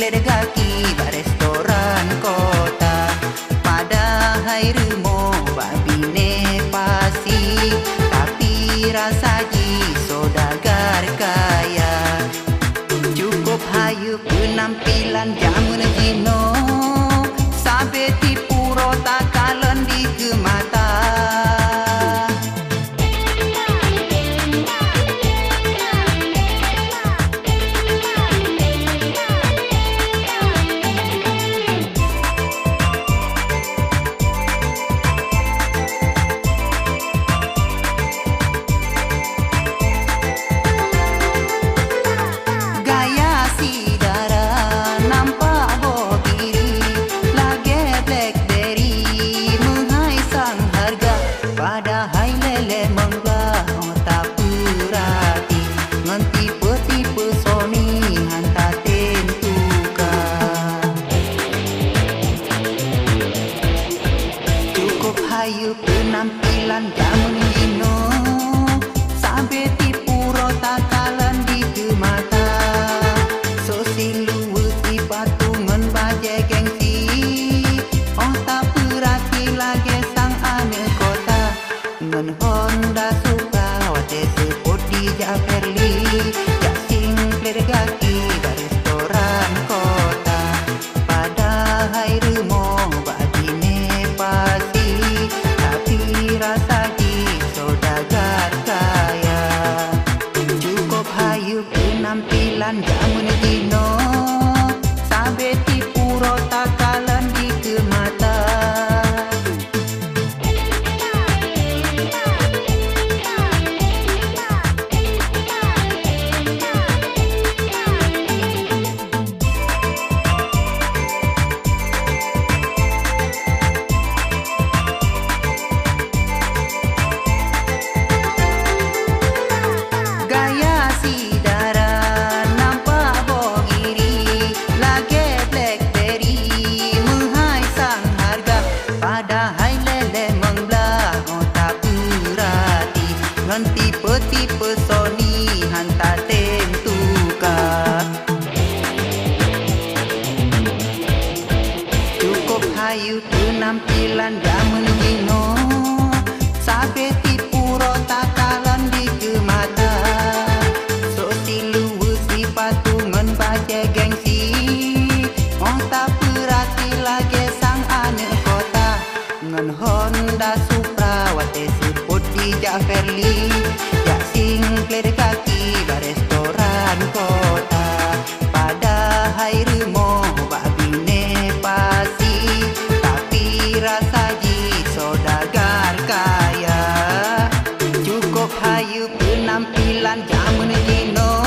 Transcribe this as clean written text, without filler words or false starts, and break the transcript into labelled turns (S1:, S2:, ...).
S1: singlet kaki ba restoran kota. Pada hai remo babine pasi, tapi rasa ji sodagar kaya. Cukup hayu penampilan jamun jino, sampai tipu rota kalon di gemata. Hayu penampilan jamun jino, sampai tipu rota kalan di gemata. So silu ti patungan baje gengsi, oh tak perhati lagi sang ane kota. Ngan Honda suka wate sepot di Japerli, jak singlet kaki ba restoran kota. Pada hai remo babine pasi, rasa di sodagar kaya. Cukup hayu penampilan jamun dino, sampai tipu rota kalan di gemata. Tipe-tipe Sony hantar tentukan. Cukup hayu penampilan jamun jino, sampai tipu rota kalan di gemata. So silu si patungan baje gengsi, oh tak perhati lagi sang anak kota. Ngan Honda Supra wate sepot di Japerli, jak singlet kaki ba restoran kota. Pada hai remo babine pasi, tapi rasa ji sodagar kaya. Cukup hayu penampilan jamun jino,